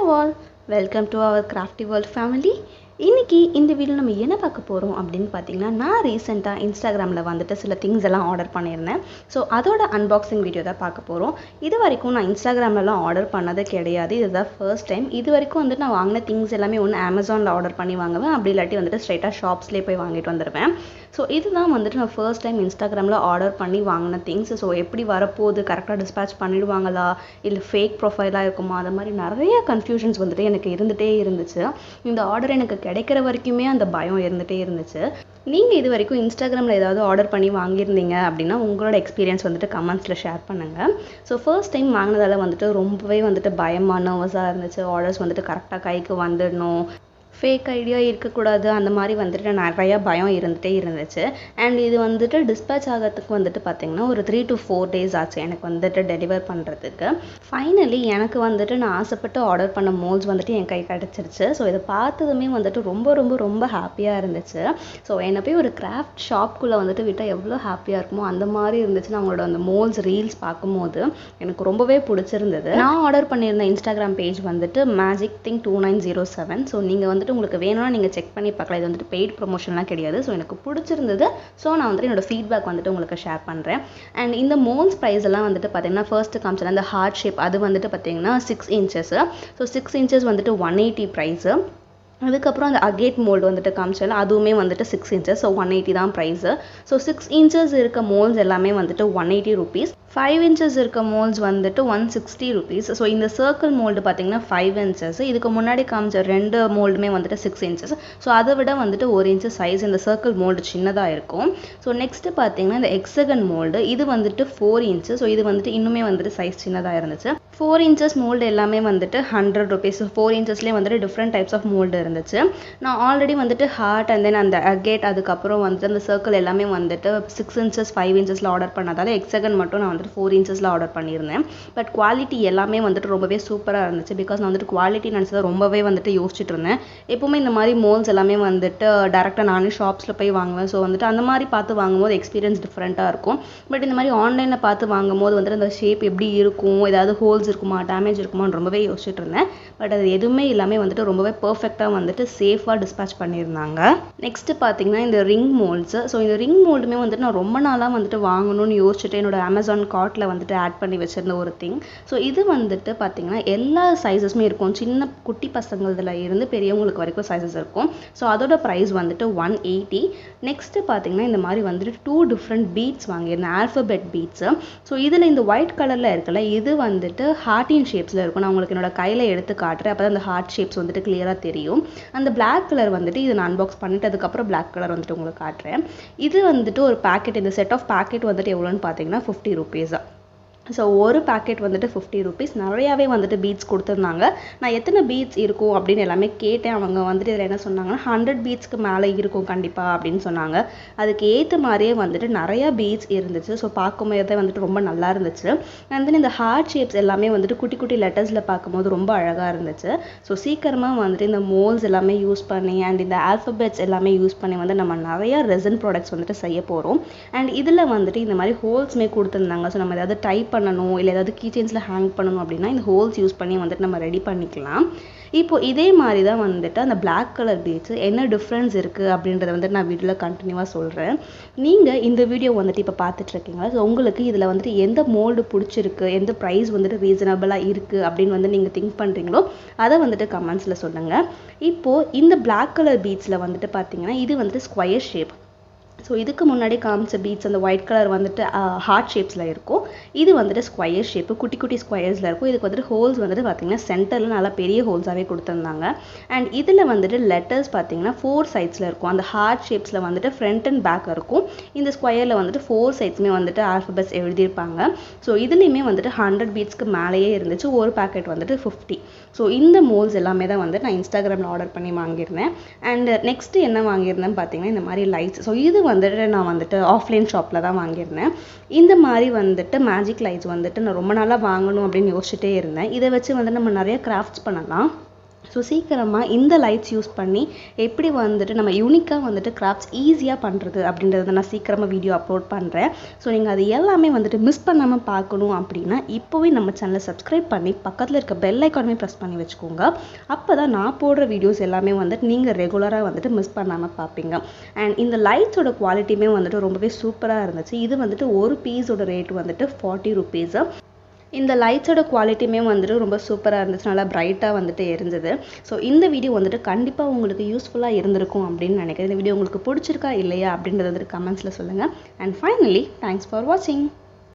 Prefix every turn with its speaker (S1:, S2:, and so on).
S1: Hello all, welcome to our Crafty World family. இன்னைக்கு இந்த video நம்ம என்ன பார்க்க போறோம் அப்படினு பாத்தீங்கன்னா நான் ரீசன்ட்டா இன்ஸ்டாகிராம்ல வந்துட்டு சில things எல்லாம் ஆர்டர் பண்ணிருந்தேன். சோ அதோட அன்பாக்சிங் வீடியோ தான் பார்க்க போறோம். இதுவரைக்கும் நான் இன்ஸ்டாகிராம்ல எல்லாம் ஆர்டர் பண்ணதே கிடையாது. இதுதான் ஃபர்ஸ்ட் டைம். இதுவரைக்கும் வந்து நான் வாங்குன things எல்லாமே ஒன்னு Amazonல ஆர்டர் பண்ணி வாங்குவேன். அப்படி இல்லாட்டி வந்துட்டு ஸ்ட்ரைட்டா ஷாப்ஸ்லயே போய் வாங்கிட்டு வந்துருவேன். சோ இதுதான் வந்துட்டு நான் ஃபர்ஸ்ட் டைம் இன்ஸ்டாகிராம்ல ஆர்டர் பண்ணி வாங்குன things. சோ எப்படி வரப்போகுது, கரெக்ட்டா டிஸ்பேட்ச் பண்ணிடுவாங்களா இல்ல ஃபேக் ப்ரொஃபைலா இருக்குமா, அந்த மாதிரி நிறைய கன்ஃபியூஷன்ஸ் வந்துட்டு எனக்கு இருந்துட்டே இருந்துச்சு. இந்த ஆர்டர் எனக்கு கிடைக்கிற வரைக்குமே அந்த பயம் இருந்துட்டே இருந்துச்சு. நீங்க இது வரைக்கும் இன்ஸ்டாகிராம்ல ஏதாவது ஆர்டர் பண்ணி வாங்கியிருந்தீங்க அப்படின்னா உங்களோட எக்ஸ்பீரியன்ஸ் வந்துட்டு கமெண்ட்ஸ்ல ஷேர் பண்ணுங்க. ஸோ ஃபர்ஸ்ட் டைம் வாங்கினதால வந்துட்டு ரொம்பவே வந்துட்டு பயமா நர்வஸா இருந்துச்சு. ஆர்டர்ஸ் வந்துட்டு கரெக்டா கைக்கு வந்துடணும், ஃபேக் ஐடியா இருக்கக்கூடாது, அந்த மாதிரி வந்துட்டு நிறைய பயம் இருந்துகிட்டே இருந்துச்சு. அண்ட் இது வந்துட்டு டிஸ்பேட்ச் ஆகிறதுக்கு வந்துட்டு பார்த்தீங்கன்னா ஒரு 3 to 4 days ஆச்சு எனக்கு வந்துட்டு டெலிவர் பண்ணுறதுக்கு. ஃபைனலி எனக்கு வந்துட்டு நான் ஆசைப்பட்டு ஆர்டர் பண்ண மோல்ஸ் வந்துட்டு என் கை கிடச்சிருச்சு. ஸோ இதை பார்த்ததுமே வந்துட்டு ரொம்ப ரொம்ப ரொம்ப ஹாப்பியாக இருந்துச்சு. ஸோ என்னை போய் ஒரு கிராஃப்ட் ஷாப்குள்ளே வந்துட்டு விட்டால் எவ்வளோ ஹாப்பியாக இருக்குமோ அந்த மாதிரி இருந்துச்சு. நான் அவங்களோட அந்த மோல்ஸ் ரீல்ஸ் பார்க்கும்போது எனக்கு ரொம்பவே பிடிச்சிருந்தது. நான் ஆர்டர் பண்ணியிருந்த இன்ஸ்டாகிராம் பேஜ் வந்துட்டு magic2907. ஸோ நீங்கள் வந்துட்டு உங்களுக்கு வேணும்னா நீங்க செக் பண்ணி பார்க்கலாம். இது வந்துட்டு பெய்ட் ப்ரொமோஷன்லாம் கிடையாது. ஸோ எனக்கு பிடிச்சிருந்தது. ஸோ நான் வந்துட்டு என்னோட ஃபீட்பேக் வந்துட்டு உங்களுக்கு ஷேர் பண்ணுறேன். அண்ட் இந்த மோல்ஸ் ப்ரைஸ் எல்லாம் வந்துட்டு பார்த்தீங்கன்னா ஃபர்ஸ்ட் காமிச்சல அந்த ஹார்ட் ஷேப் அது வந்துட்டு பார்த்தீங்கன்னா 6 inches. ஸோ 6 inches வந்துட்டு 180 ப்ரைஸு. அதுக்கப்புறம் அந்த அகேட் மோல்டு வந்துட்டு காமிச்சால அதுவுமே வந்துட்டு 6 inches. ஸோ 180 தான் ப்ரைஸு. ஸோ 6 inches இருக்க மோல்ஸ் எல்லாமே வந்துட்டு 180 rupees. 5 inches இருக்க மோல்ஸ் வந்துட்டு 160 rupees. ஸோ இந்த சர்க்கிள் மோல்டு பார்த்தீங்கன்னா 5 inches. இதுக்கு முன்னாடி காமிச்ச ரெண்டு மோல்டுமே வந்துட்டு 6 inches. ஸோ அதை விட வந்துட்டு 1 inch சைஸ் இந்த சர்க்கிள் மோல்டு சின்னதாக இருக்கும். ஸோ நெக்ஸ்ட் பார்த்தீங்கன்னா இந்த எக்ஸகன் மோல்டு இது வந்துட்டு 4 inches. ஸோ இது வந்துட்டு இன்னுமே வந்துட்டு சைஸ் சின்னதாக இருந்துச்சு. 4 inches மோல்டு எல்லாமே வந்துட்டு 100 rupees. 4 inchesலேயே வந்துட்டு டிஃப்ரெண்ட் டைப்ஸ் ஆஃப் மோல்டு இருந்துச்சு. நான் ஆல்ரெடி வந்துட்டு ஹார்ட் அண்ட் தென் அந்த அகேட் அதுக்கப்புறம் வந்துட்டு அந்த சர்க்கிள் எல்லாமே வந்துட்டு 6 inches 5 inchesல ஆர்டர் பண்ணதால எக்ஸகன் மட்டும் நான் வந்துட்டு 4 inchesல ஆர்டர் பண்ணியிருந்தேன். பட் குவாலிட்டி எல்லாமே வந்துட்டு ரொம்பவே சூப்பராக இருந்துச்சு. பிகாஸ் நான் வந்துட்டு குவாலிட்டி நினச்சதை ரொம்பவே வந்துட்டு யோசிச்சுட்டு இருந்தேன். எப்பவுமே இந்த மாதிரி மோல்ஸ் எல்லாமே வந்துட்டு டேரெக்டாக நானே ஷாப்ஸில் போய் வாங்குவேன். ஸோ வந்துட்டு அந்த மாதிரி பார்த்து வாங்கும்போது எக்ஸ்பீரியன்ஸ் டிஃப்ரெண்ட்டாக இருக்கும். பட் இந்த மாதிரி ஆன்லைனில் பார்த்து வாங்கும்போது வந்துட்டு அந்த ஷேப் எப்படி இருக்கும், ஏதாவது ஹோல்ஸ் இருக்குமா, டேமேஜ் இருக்குமான்னு ரொம்பவே யோசிச்சுட்டு இருந்தேன். பட் அது எதுவுமே இல்லாமல் வந்துட்டு ரொம்பவே பர்ஃபெக்டாக வந்துட்டு சேஃபாக டிஸ்பேட்ச் பண்ணியிருந்தாங்க. நெக்ஸ்ட் பார்த்தீங்கன்னா இந்த ரிங் மோல்ட்ஸ். ஸோ இந்த ரிங் மோல்டுமே வந்துட்டு நான் ரொம்ப நாளாக வந்துட்டு வாங்கணும்னு யோசிச்சுட்டு என்னோட அமேசான் கார்ட்டில் வந்துட்டு ஆட் பண்ணி வச்சிருந்த ஒரு திங். ஸோ இது வந்துட்டு பார்த்தீங்கன்னா எல்லா சைஸஸுமே இருக்கும். சின்ன குட்டி பசங்களதுல இருந்து பெரியவங்களுக்கு வரைக்கும் சைஸஸ் இருக்கும். ஸோ அதோட ப்ரைஸ் வந்துட்டு 180. நெக்ஸ்ட் பார்த்தீங்கன்னா இந்த மாதிரி வந்துட்டு 2 different பீட்ஸ் வாங்கியிருந்தேன், ஆல்ஃபபெட் பீட்ஸ். ஸோ இதில் இந்த ஒயிட் கலரில் இருக்குல்ல இது வந்துட்டு ஹார்ட்டின் ஷேப்ஸில் இருக்கும். நான் உங்களுக்கு என்னோட கையில் எடுத்து காட்டுறேன். அப்போ தான் அந்த ஹார்ட் ஷேப்ஸ் வந்துட்டு கிளியராக தெரியும். அந்த பிளாக் கலர் வந்துட்டு இது நான் அன்பாக்ஸ் பண்ணிட்டதுக்கப்புறம் பிளாக் கலர் வந்துட்டு உங்களுக்கு காட்டுறேன். இது வந்துட்டு ஒரு பேக்கெட், இந்த செட் ஆஃப் பேக்கெட் வந்துட்டு எவ்வளோன்னு பார்த்தீங்கன்னா 50 rupees. ஸோ ஒரு பேக்கெட் வந்துட்டு 50 rupees. நிறையாவே வந்துட்டு பீட்ஸ் கொடுத்துருந்தாங்க. நான் எத்தனை பீட்ஸ் இருக்கும் அப்படின்னு எல்லாமே கேட்டேன். அவங்க வந்துட்டு இதில் என்ன சொன்னாங்கன்னா 100 பீட்ஸ்க்கு மேலே இருக்கும் கண்டிப்பாக அப்படின்னு சொன்னாங்க. அதுக்கு ஏற்ற மாதிரியே வந்துட்டு நிறையா பீட்ஸ் இருந்துச்சு. ஸோ பார்க்கும்போதே வந்துட்டு ரொம்ப நல்லா இருந்துச்சு. அண்ட் தென் இந்த ஹார்ட் ஷேப்ஸ் எல்லாமே வந்துட்டு குட்டி குட்டி லெட்டர்ஸில் பார்க்கும்போது ரொம்ப அழகாக இருந்துச்சு. ஸோ சீக்கிரமாக வந்துட்டு இந்த மோல்ஸ் எல்லாமே யூஸ் பண்ணி அண்ட் இந்த ஆல்ஃபபெட்ஸ் எல்லாமே யூஸ் பண்ணி வந்து நம்ம நிறையா ரெசன் ப்ராடக்ட்ஸ் வந்துட்டு செய்ய போகிறோம். அண்ட் இதில் வந்துட்டு இந்த மாதிரி ஹோல்ஸ்மே கொடுத்துருந்தாங்க. ஸோ நம்ம ஏதாவது டைப் பண்ணணும் இல்லை ஏதாவது கீச்செயின்ஸில் ஹேங் பண்ணணும் அப்படின்னா இந்த ஹோல்ஸ் யூஸ் பண்ணி வந்துட்டு நம்ம ரெடி பண்ணிக்கலாம். இப்போ இதே மாதிரி தான் வந்துட்டு அந்த பிளாக் கலர் பீட்ஸ் என்ன டிஃப்ரென்ஸ் இருக்குது அப்படின்றத வந்துட்டு நான் வீடியோவில் கண்டினியூவாக சொல்கிறேன். நீங்கள் இந்த வீடியோ வந்துட்டு இப்போ பார்த்துட்டு இருக்கீங்களா? ஸோ உங்களுக்கு இதில் வந்துட்டு எந்த மோல்டு பிடிச்சிருக்கு, எந்த ப்ரைஸ் வந்துட்டு ரீசனபிளாக இருக்குது அப்படின்னு வந்து நீங்கள் திங்க் பண்ணுறீங்களோ அதை வந்துட்டு கமெண்ட்ஸில் சொல்லுங்கள். இப்போது இந்த பிளாக் கலர் பீட்ஸில் வந்துட்டு பார்த்தீங்கன்னா இது வந்துட்டு ஸ்கொயர் ஷேப். ஸோ இதுக்கு முன்னாடி காமிச்ச பீட்ஸ் அந்த ஒயிட் கலர் வந்துட்டு ஹார்ட் ஷேப்ஸில் இருக்கும். இது வந்துட்டு ஸ்கொயர் ஷேப்பு, குட்டி குட்டி ஸ்கொயர்ஸில் இருக்கும். இதுக்கு வந்துட்டு ஹோல்ஸ் வந்துட்டு பார்த்தீங்கன்னா சென்டரில் நல்லா பெரிய ஹோல்ஸாகவே கொடுத்துருந்தாங்க. அண்ட் இதில் வந்துட்டு லெட்டர்ஸ் பார்த்தீங்கன்னா 4 சைட்ஸில் இருக்கும். அந்த ஹார்ட் ஷேப்ஸில் வந்துட்டு ஃப்ரண்ட் அண்ட் பேக் இருக்கும். இந்த ஸ்கொயரில் வந்துட்டு 4 சைட்ஸுமே வந்துட்டு ஆல்ஃபபெட்ஸ் எழுதியிருப்பாங்க. ஸோ இதுலேயுமே வந்துட்டு 100 பீட்ஸ்க்கு மேலேயே இருந்துச்சு. ஒரு பேக்கெட் வந்துட்டு 50. ஸோ இந்த மோல்ஸ் எல்லாமே தான் வந்து நான் இன்ஸ்டாகிராமில் ஆர்டர் பண்ணி வாங்கியிருந்தேன். அண்ட் நெக்ஸ்ட் என்ன வாங்கியிருந்தேன்னு பார்த்தீங்கன்னா இந்த மாதிரி லைட்ஸ். ஸோ இது வந்துட்டு நான் வந்துட்டு ஆஃப்லைன் ஷாப்பில் தான் வாங்கியிருந்தேன். இந்த மாதிரி வந்துட்டு மேஜிக் லைட்ஸ் வந்துட்டு நான் ரொம்ப நாளாக வாங்கணும் அப்படின்னு யோசிச்சுட்டே இருந்தேன். இதை வச்சு வந்து நம்ம நிறைய கிராஃப்ட்ஸ் பண்ணலாம். ஸோ சீக்கிரமாக இந்த லைட்ஸ் யூஸ் பண்ணி எப்படி வந்துட்டு நம்ம யூனிக்காக வந்துட்டு கிராஃப்ட்ஸ் ஈஸியாக பண்ணுறது அப்படின்றத நான் சீக்கிரமாக வீடியோ அப்லோட் பண்ணுறேன். ஸோ நீங்கள் அது எல்லாமே வந்துட்டு மிஸ் பண்ணாமல் பார்க்கணும் அப்படின்னா இப்போவே நம்ம சேனலை சப்ஸ்கிரைப் பண்ணி பக்கத்தில் இருக்க பெல் ஐக்கானுமே ப்ரெஸ் பண்ணி வச்சுக்கோங்க. அப்போ தான் நான் போடுற வீடியோஸ் எல்லாமே வந்துட்டு நீங்கள் ரெகுலராக வந்துட்டு மிஸ் பண்ணாமல் பார்ப்பீங்க. அண்ட் இந்த லைட்ஸோட குவாலிட்டியுமே வந்துட்டு ரொம்பவே சூப்பராக இருந்துச்சு. இது வந்துட்டு ஒரு பீஸோட ரேட் வந்துட்டு 40 rupees. இந்த லைட்ஸோட குவாலிட்டியுமே வந்துட்டு ரொம்ப சூப்பராக இருந்துச்சு, நல்லா பிரைட்டாக வந்துட்டு இருந்தது. ஸோ இந்த வீடியோ வந்துட்டு கண்டிப்பாக உங்களுக்கு யூஸ்ஃபுல்லாக இருந்திருக்கும் அப்படின்னு நினைக்கிறேன். இந்த வீடியோ உங்களுக்கு பிடிச்சிருக்கா இல்லையா அப்படின்றத வந்துட்டு கமெண்ட்ஸில் சொல்லுங்கள். அண்ட் ஃபைனலி தேங்க்ஸ் ஃபார் வாட்சிங்.